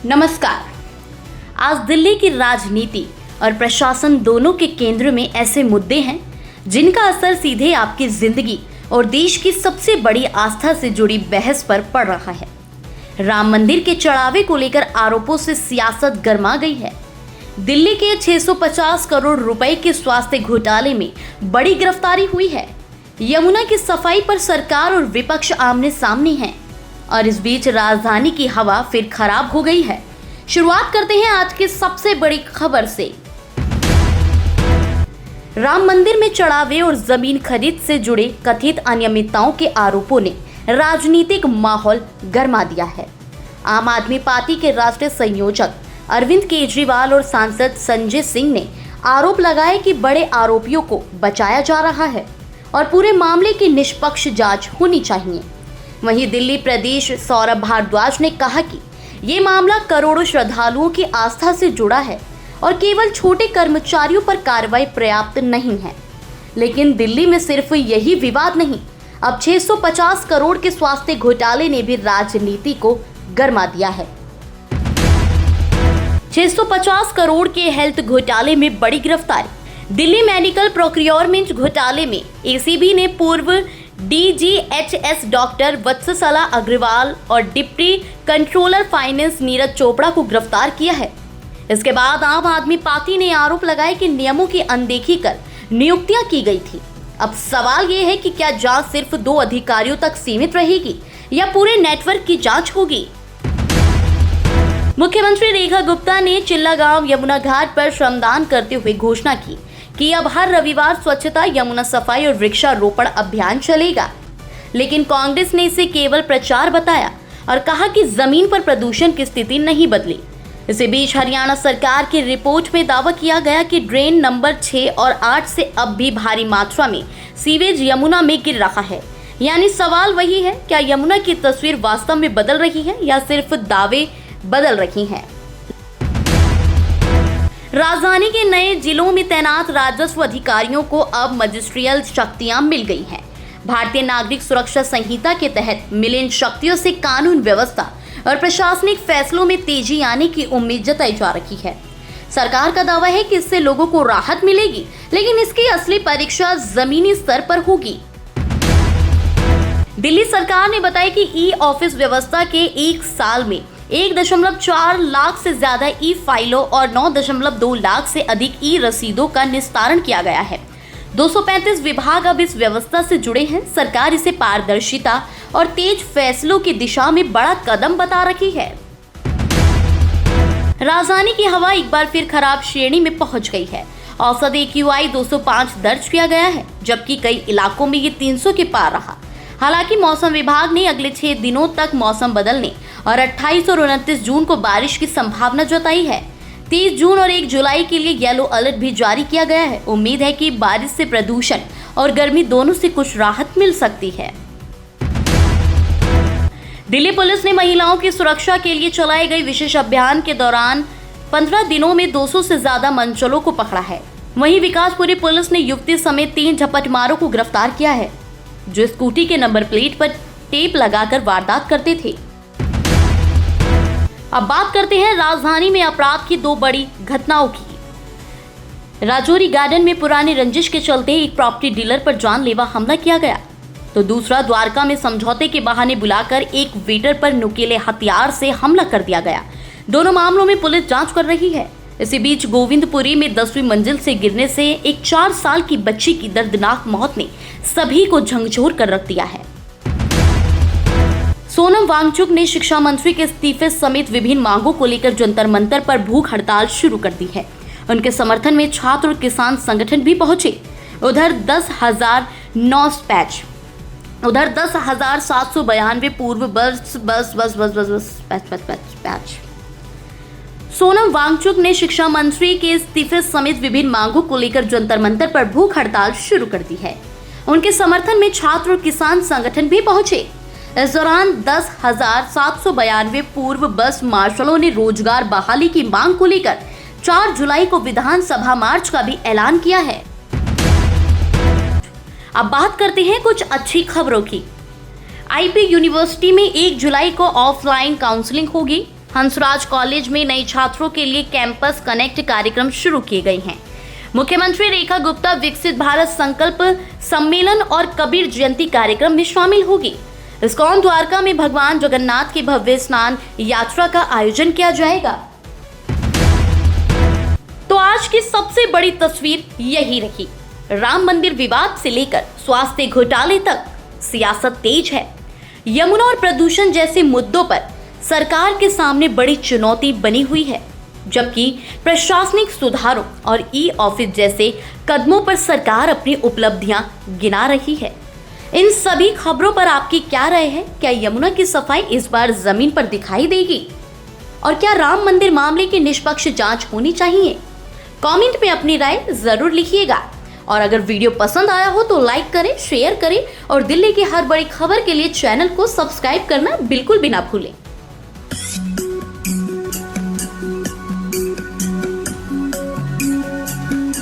नमस्कार। आज दिल्ली की राजनीति और प्रशासन दोनों के केंद्र में ऐसे मुद्दे हैं जिनका असर सीधे आपकी जिंदगी और देश की सबसे बड़ी आस्था से जुड़ी बहस पर पड़ रहा है। राम मंदिर के चढ़ावे को लेकर आरोपों से सियासत गर्मा गई है। दिल्ली के 650 करोड़ रुपए के स्वास्थ्य घोटाले में बड़ी गिरफ्तारी हुई है। यमुना की सफाई पर सरकार और विपक्ष आमने सामने हैं और इस बीच राजधानी की हवा फिर खराब हो गई है। शुरुआत करते हैं आज की सबसे बड़ी खबर से। राम मंदिर में चढ़ावे और जमीन खरीद से जुड़े कथित अनियमितताओं के आरोपों ने राजनीतिक माहौल गर्मा दिया है। आम आदमी पार्टी के राष्ट्रीय संयोजक अरविंद केजरीवाल और सांसद संजय सिंह ने आरोप लगाए कि बड़े आरोपियों को बचाया जा रहा है और पूरे मामले की निष्पक्ष जांच होनी चाहिए। वहीं दिल्ली प्रदेश सौरभ भारद्वाज ने कहा कि ये मामला करोड़ों श्रद्धालुओं की आस्था से जुड़ा है और केवल छोटे कर्मचारियों पर कार्रवाई पर्याप्त नहीं है। लेकिन दिल्ली में सिर्फ यही विवाद नहीं, अब 650 करोड़ के स्वास्थ्य घोटाले ने भी राजनीति को गर्मा दिया है। 650 करोड़ के हेल्थ घोटाले में बड़ी गिरफ्तारी। दिल्ली मेडिकल प्रोक्योरमेंट घोटाले में एसीबी ने पूर्व डीजीएचएस डॉक्टर वत्सला अग्रवाल और deputy controller finance Neeraj Chopra को गिरफ्तार किया है। इसके बाद आम आदमी पार्टी ने आरोप लगाए कि नियमों की अनदेखी कर नियुक्तियां की गई थी। अब सवाल ये है कि क्या जांच सिर्फ 2 अधिकारियों तक सीमित रहेगी या पूरे नेटवर्क की जांच होगी। मुख्यमंत्री रेखा गुप्ता ने चिल्लागांव यमुना घाट पर श्रमदान करते हुए घोषणा की कि अब हर रविवार स्वच्छता, यमुना सफाई और वृक्षारोपण अभियान चलेगा। लेकिन कांग्रेस ने इसे केवल प्रचार बताया और कहा कि जमीन पर प्रदूषण की स्थिति नहीं बदली। इसी बीच हरियाणा सरकार की रिपोर्ट में दावा किया गया कि ड्रेन नंबर 6 और 8 से अब भी भारी मात्रा में सीवेज यमुना में गिर रहा है। यानी सवाल वही है, क्या यमुना की तस्वीर वास्तव में बदल रही है या सिर्फ दावे बदल रही हैं। राजधानी के नए जिलों में तैनात राजस्व अधिकारियों को अब मजिस्ट्रियल शक्तियां मिल गई हैं। भारतीय नागरिक सुरक्षा संहिता के तहत मिली इन शक्तियों से कानून व्यवस्था और प्रशासनिक फैसलों में तेजी आने की उम्मीद जताई जा रही है। सरकार का दावा है कि इससे लोगों को राहत मिलेगी, लेकिन इसकी असली परीक्षा जमीनी स्तर पर होगी। दिल्ली सरकार ने बताया कि ई ऑफिस व्यवस्था के 1 साल में 1.4 लाख से ज्यादा ई फाइलों और 9.2 लाख से अधिक ई रसीदों का निस्तारण किया गया है। 235 विभाग अब इस व्यवस्था से जुड़े हैं। सरकार इसे पारदर्शिता और तेज फैसलों की दिशा में बड़ा कदम बता रही है। राजधानी की हवा एक बार फिर खराब श्रेणी में पहुंच गई है। औसत AQI 205 दर्ज किया गया है, जबकि कई इलाकों में ये 300 के पार रहा। हालांकि मौसम विभाग ने अगले 6 दिनों तक मौसम बदलने और 28 और 29 जून को बारिश की संभावना जताई है। 30 जून और 1 जुलाई के लिए येलो अलर्ट भी जारी किया गया है। उम्मीद है कि बारिश से प्रदूषण और गर्मी दोनों से कुछ राहत मिल सकती है। दिल्ली पुलिस ने महिलाओं की सुरक्षा के लिए चलाए गए विशेष अभियान के दौरान 15 दिनों में 200 से ज्यादा मंचलों को पकड़ा है। वहीं विकासपुरी पुलिस ने युवती समेत 3 झपटमारों को गिरफ्तार किया है, जो स्कूटी के नंबर प्लेट पर टेप लगाकर वारदात करते थे। अब बात करते हैं राजधानी में अपराध की 2 बड़ी घटनाओं की। राजौरी गार्डन में पुरानी रंजिश के चलते एक प्रॉपर्टी डीलर पर जानलेवा हमला किया गया, तो दूसरा द्वारका में समझौते के बहाने बुलाकर एक वेटर पर नुकीले हथियार से हमला कर दिया गया। दोनों मामलों में पुलिस जांच कर रही है। इसी बीच गोविंदपुरी में 10वीं मंजिल से गिरने से एक 4 साल की बच्ची की दर्दनाक मौत ने सभी को झकझोर कर रख दिया है। सोनम वांगचुक ने शिक्षा मंत्री के इस्तीफे समेत विभिन्न मांगों को लेकर जंतर मंतर पर भूख हड़ताल शुरू कर दी है। उनके समर्थन में छात्र और किसान संगठन भी पहुंचे। उधर 10,792 पूर्व सोनम वांगचुक ने शिक्षा मंत्री के इस्तीफे समेत विभिन्न मांगों को लेकर जंतर मंतर पर भूख हड़ताल शुरू कर दी है। उनके समर्थन में छात्र और किसान संगठन भी पहुंचे। इस दौरान 10,792 पूर्व बस मार्शलों ने रोजगार बहाली की मांग को लेकर 4 जुलाई को विधानसभा मार्च का भी ऐलान किया है। अब बात करते हैं कुछ अच्छी खबरों की। आईपी यूनिवर्सिटी में 1 जुलाई को ऑफलाइन काउंसलिंग होगी। हंसराज कॉलेज में नए छात्रों के लिए कैंपस कनेक्ट कार्यक्रम शुरू किए गए हैं। मुख्यमंत्री रेखा गुप्ता विकसित भारत संकल्प सम्मेलन और कबीर जयंती कार्यक्रम में शामिल होगी। इस्कॉन द्वारका में भगवान जगन्नाथ की भव्य स्नान यात्रा का आयोजन किया जाएगा। तो आज की सबसे बड़ी तस्वीर यही रही। राम मंदिर विवाद से लेकर स्वास्थ्य घोटाले तक सियासत तेज है। यमुना और प्रदूषण जैसे मुद्दों पर सरकार के सामने बड़ी चुनौती बनी हुई है, जबकि प्रशासनिक सुधारों और ई ऑफिस जैसे कदमों पर सरकार अपनी उपलब्धियां गिना रही है। इन सभी खबरों पर आपकी क्या राय है? क्या यमुना की सफाई इस बार जमीन पर दिखाई देगी? और क्या राम मंदिर मामले की निष्पक्ष जांच होनी चाहिए? कमेंट में अपनी राय जरूर लिखिएगा। और अगर वीडियो पसंद आया हो तो लाइक करें, शेयर करें और दिल्ली की हर बड़ी खबर के लिए चैनल को सब्सक्राइब करना बिल्कुल भी ना भूलें।